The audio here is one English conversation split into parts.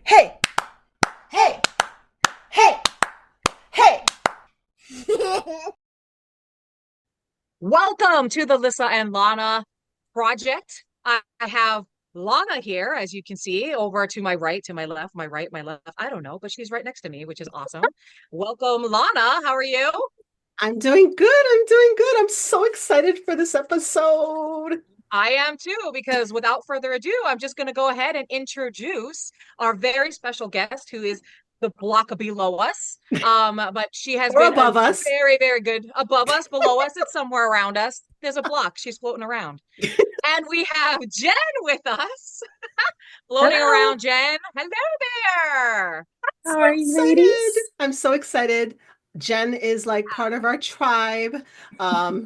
Hey, hey, hey, hey. Welcome to the Lyssa and Lana Project. I have Lana here, as you can see, over to my right, to my left, my right, my left. I don't know, but she's right next to me, which is awesome. Welcome, Lana. How are you? I'm doing good. I'm doing good. I'm so excited for this episode. I am too, because without further ado, I'm just going to go ahead and introduce our very special guest who is the block below us. But she has Or been a above us. very, very good above us, below us, it's somewhere around us. There's a block. She's floating around. And we have Jenn with us. Floating Hello, around, Jenn. Hello there. So how are you, excited. ladies? I'm so excited. Jen is like part of our tribe.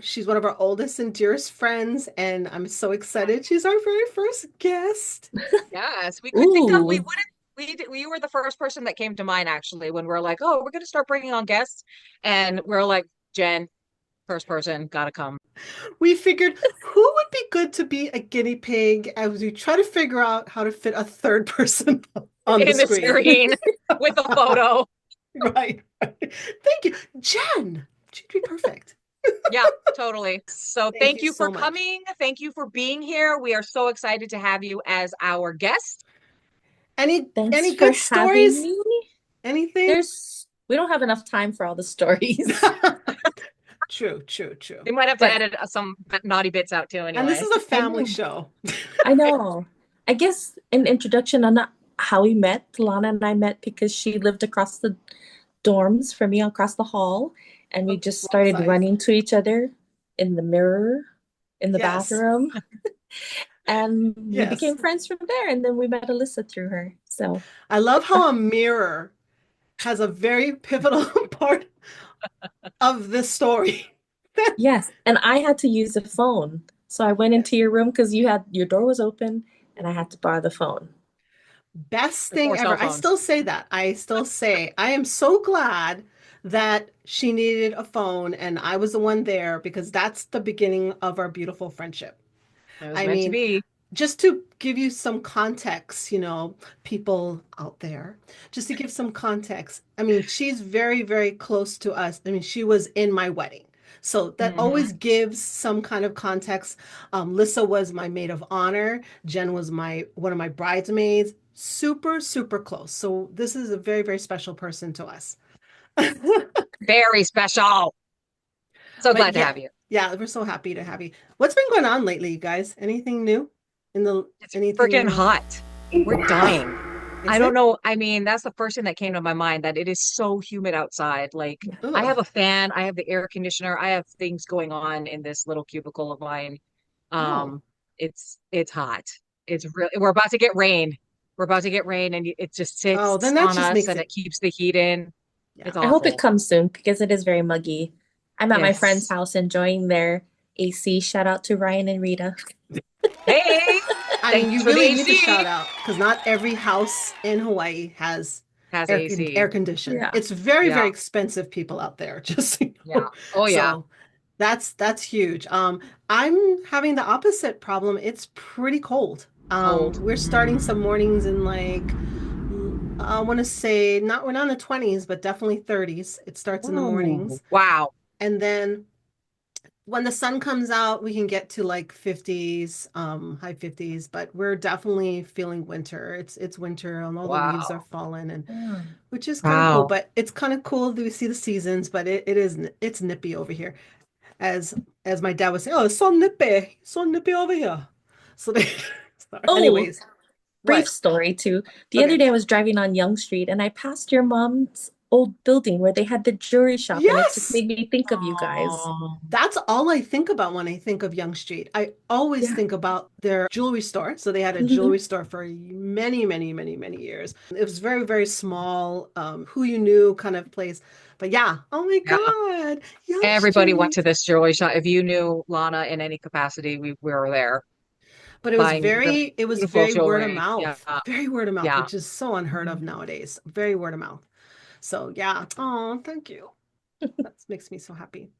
She's one of our oldest and dearest friends, and I'm so excited. She's our very first guest. Yes, we could think of we Ooh, wouldn't we were the first person that came to mind actually when we're like, oh, we're gonna start bringing on guests, and we're like, Jenn, first person, gotta come We figured who would be good to be a guinea pig as we try to figure out how to fit a third person on the in the screen. screen with a photo. Right. Thank you. Jen, she'd be perfect. Yeah, totally. So Thank thank you you for so much. coming. Thank you for being here. We are so excited to have you as our guest. thanks Any for good having stories? me. Anything? We don't have enough time for all the stories, True, true, true. We might have to but edit some naughty bits out too And this anyway. is a I family know, show. I know. I guess an introduction on how we met. Lana and I met because she lived across the dorms from me, across the hall, and we just Wrong started size. running to each other in the mirror, in the Yes, bathroom, and we yes. became friends from there. And then we met Alyssa through her. So. I love how a mirror has a very pivotal part of this story. Yes, and I had to use a phone. So I went into Yes. your room because your door was open and I had to borrow the phone. Best thing Before cell ever. I phones. still say that. I still say I am so glad that she needed a phone and I was the one there because that's the beginning of our beautiful friendship. It was I meant to mean, be. just to give you some context, people out there, just to give some context. I mean, she's very, very close to us. I mean, she was in my wedding. So that Hmm. always gives some kind of context. Lyssa was my maid of honor. Jen was my one of my bridesmaids. Super, super close. So this is a very, very special person to us. Very special. So But glad to yeah, have you. yeah, we're so happy to have you. What's been going on lately, you guys? Anything new? In the It's freaking anything hot. We're dying. I Is don't it? know. I mean, that's the first thing that came to my mind that it is so humid outside. Like, I Ugh. have a fan, I have the air conditioner, I have things going on in this little cubicle of mine. Oh. Um, it's hot. It's really, we're about to get rain. We're about to get rain, and it just Oh, then sits that on just us makes and it it, keeps the heat in. yeah. It's I hope it awful. comes soon because it is very muggy. I'm at my friend's Yes. house enjoying their AC. Shout out to Ryan and Rita. Hey, I mean, thanks you for the really need to AC. shout out because not every house in Hawaii has Has air AC. condition. Yeah. It's very, Yeah. very expensive, people out there, just so you Yeah. know. Oh yeah. So that's huge. I'm having the opposite problem. It's pretty cold. Cold. We're starting some mornings in like I want to say not we're not in the 20s, but definitely 30s. It starts in the Ooh, mornings. wow. And then when the sun comes out, we can get to like 50s, high 50s, but we're definitely feeling winter. It's winter and all the leaves are Wow. falling and Yeah. which is kind of cool, Wow. but it's kind of cool that we see the seasons, but it's nippy over here. As as my dad would say, oh, it's so nippy over here. So they, so Oh, anyways, brief what? story too. The other Okay. day I was driving on Young Street and I passed your mom's old building where they had the jewelry shop and it just Yes. made me think of you guys. Oh, That's all I think about when I think of Young Street. I always Yeah. think about their jewelry store. So they had a Mhm. jewelry store for many, many, many, many years. It was very, very small, who you knew kind of place. But yeah, oh my yeah. God, Young Everybody went to Street. this jewelry shop. If you knew Lana in any capacity, we were there But buying the it was beautiful very word of jewelry. Yeah. mouth, very word of mouth, Yeah. which is so unheard of Mhm. nowadays. Very word of mouth. So yeah, oh, thank you. That makes me so happy.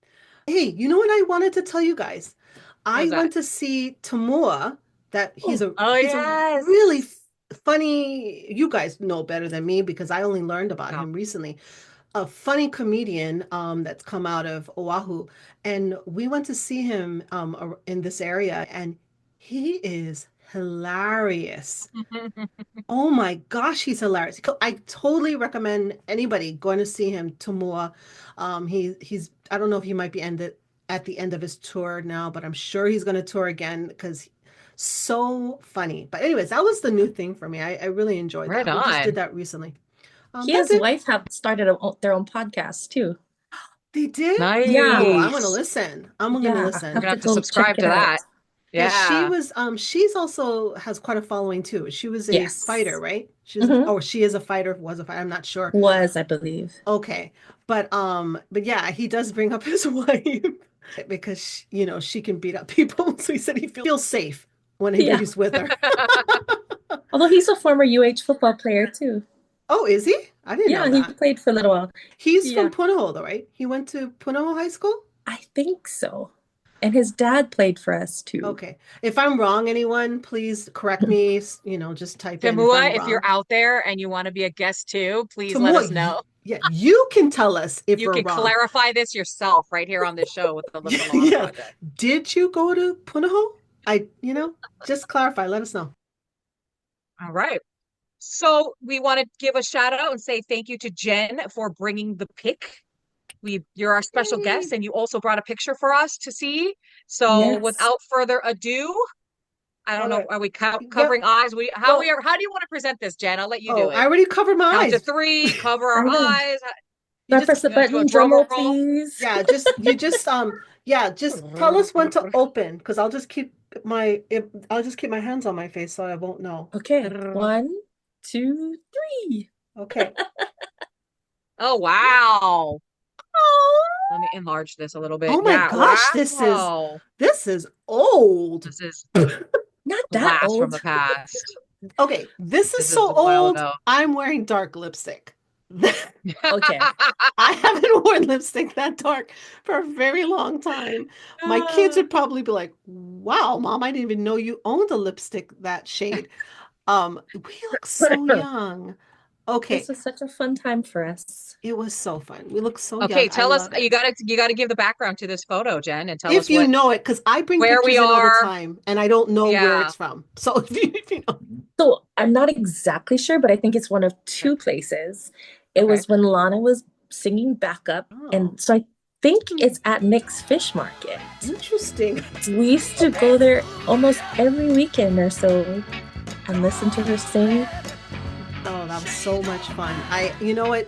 Hey, you know what I wanted to tell you guys? What I was that? went to see Tamua, that Oh, Oh, he's a yes. really funny, you guys know better than me because I only learned about No. him recently. A funny comedian that's come out of Oahu, and we went to see him in this area, and he is hilarious. Oh my gosh, he's hilarious. I totally recommend anybody going to see him. Tamua. He's I don't know if he might be ended at the end of his tour now, but I'm sure he's going to tour again because so funny. But anyways, that was the new thing for me. I really enjoyed Right that. We just did on. that recently. He and That's his it. wife have started their own podcast too. They did? Yeah. Oh, I'm gonna Nice. listen. I'm gonna Yeah, We're listen. have gonna to have to go check subscribe it to out. that. Yeah, she Yeah. was she's also has quite a following too. She was a fighter, Yes. right? Hmm. She is a fighter, was a fighter, I'm not sure. Was, I believe. Okay. But yeah, he does bring up his wife because she can beat up people. So he said he feels safe whenever Yeah. he's with her. Although he's a former UH football player too. Oh, is he? I didn't know Yeah, he that. played for a little while. He's Yeah, from Punahou though, right? He went to Punahou High School? I think so. And his dad played for us too. Okay. If I'm wrong, anyone, please correct me. Just type in if I'm Tamua, if you're wrong. out there and you want to be a guest too, please let Tamua, us know. yeah, you can tell us if You we're can wrong. clarify this yourself right here on this show with the Lyssa and Lana Yeah. Project. Did you go to Punahou? Just clarify. Let us know. All right. So we want to give a shout out and say thank you to Jenn for bringing the pic. You're our special Yay. guest, and you also brought a picture for us to see. So Yes. without further ado, I don't All know, right. are we Yep. covering eyes? Well, How do you want to present this, Jen? I'll let you do oh, I it. already covered my Count to eyes. 3, cover I our know. eyes. You Do I just press the You gonna do a button? drum Drum roll, roll? please. just tell us when to open because I'll just keep my hands on my face so I won't know. Okay. 1, 2, 3. Okay. Oh, wow. Oh, Let me enlarge this a little bit. oh my Yeah, gosh, wow. this is old. This is Not a that blast from old. the past. Okay, this is This is so a while old. ago. I'm wearing dark lipstick. Okay. I haven't worn lipstick that dark for a very long time. My kids would probably be like, "Wow, Mom, I didn't even know you owned a lipstick that shade." We look so young. This Okay, was such a fun time for us. it was so fun. We look so Okay, young. I tell us, love you it. gotta give the background to this photo, Jen, and tell If us you know it, because I bring where we pictures in all the are. time and I don't know where Yeah. it's from. So if you know. So I'm not exactly sure, but I think it's one of 2 places. It Okay. was when Lana was singing backup. Oh. And so I think it's at Nick's Fish Market. Interesting. We used to go there almost every weekend or so and listen to her sing. Oh, that was so much fun. You know what?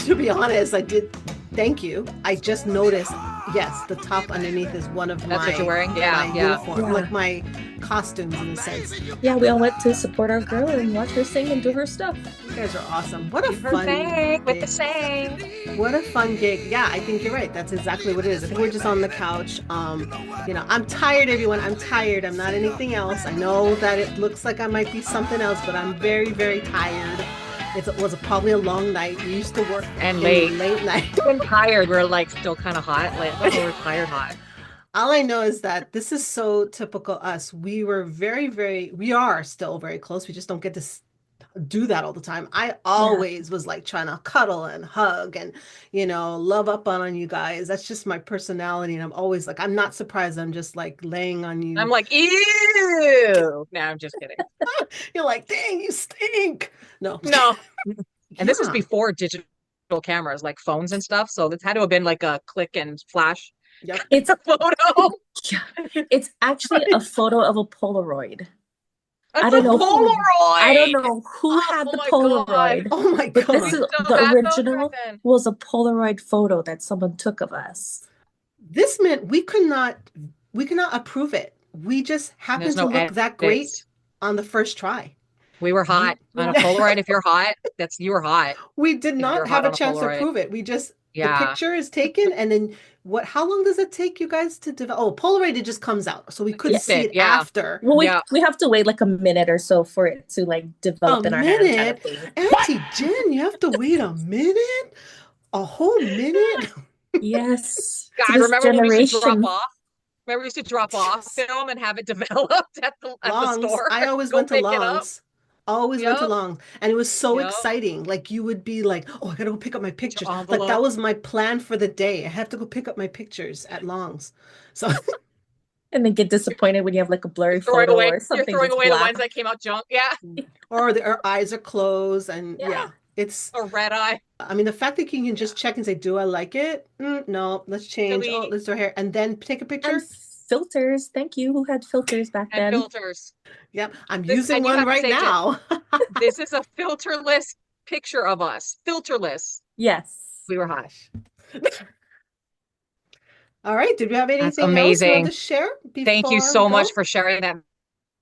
To be honest, I did. Thank you. I just noticed. Yes, the top underneath is one of That's what you're wearing? my Yeah. uniform, Yeah. like my costumes in a sense. Yeah, we all went to support our girl and watch her sing and do her stuff. You guys are awesome. What a Her fun thing with the gig. sang. What a fun gig. Yeah, I think you're right. That's exactly what it is. I think we're just on the couch. I'm tired, everyone. I'm tired. I'm not anything else. I know that it looks like I might be something else, but I'm very, very tired. It was probably a long night. We used to work And in late. late night. We're tired. We're like still kind of hot. Like, oh, we're tired hot. All I know is that this is so typical us. We were we are still very close. We just don't get to do that all the time. I always was like trying to cuddle and hug and, love up on you guys. That's just my personality. And I'm always like, I'm not surprised. I'm just like laying on you. I'm like, ew. No, I'm just kidding. You're like, dang, you stink. No. No. And this was Yeah. before digital cameras, like phones and stuff. So this had to have been like a click and flash Yep. It's photo. it's actually a photo of a Polaroid. That's I don't a know Polaroid. I don't know who Oh had the my Polaroid, Oh my but this God. is Still the had those original back then. was a Polaroid photo that someone took of us. This meant we could not approve it. We just happened There's to no look that great edits. on the first try. We were hot on a Polaroid. If you're hot, you were hot. We did If not you're have hot a on a chance to Polaroid. prove it. The Yeah. picture is taken and then how long does it take you guys to develop? Oh, Polaroid, it just comes out. So we could see it Yeah. after. Well, Yeah. we have to wait like a minute or so for it to like A develop in our hand kind of minute? thing. Auntie Jen, you have to wait a minute? A whole minute? Yes. To God, this remember when we used to drop generation. off? Remember we used to drop off film and have it developed at the Longs. store? I always Go went to pick it up. Longs. Always went to Yep. Longs. And it was so Yep. exciting. Like you would be like, oh, I gotta go pick up my Get pictures. your Like that envelope. was my plan for the day. I have to go pick up my pictures at Longs. So And then get disappointed when you have like a blurry You're throwing photo away. or You're something throwing that's away the black. ones that came out junk. Yeah. or their eyes are closed and Yeah. yeah, it's A red eye. I mean the fact that you can Yeah. just check and say, do I like it? No, let's change. Oh, Delete let's do hair and then take a And picture. filters. Thank you. Who had filters back and then? filters. Yep, I'm This using and you one have to right say, Jen, now. this is a filterless picture of us. Filterless. Yes. We were hot. Gosh. All right, did we have That's anything else you want amazing. to share Thank you before we so much go? for sharing that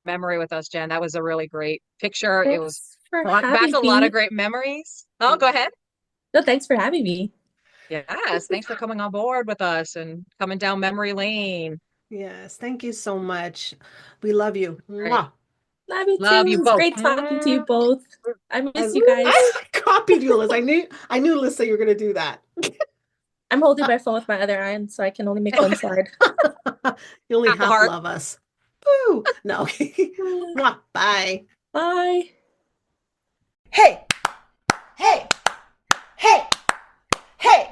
memory with us, Jen. That was a really great picture. It was Thanks for brought back having a lot of me. great memories. Oh, go ahead. No, thanks for having me. Yes, thanks for coming on board with us and coming down memory lane. Yes, thank you so much. We love you. All right. Mwah. Love you Love too. you It was both. great talking to you both. I I, miss you guys. I copied you, Liz. I knew, Lyssa, you were gonna do that. I'm holding my phone with my other hand, so I can only make one slide. You only Half a half heart. love us. Woo! No. Mwah. Bye. Bye. Hey, hey, hey, hey.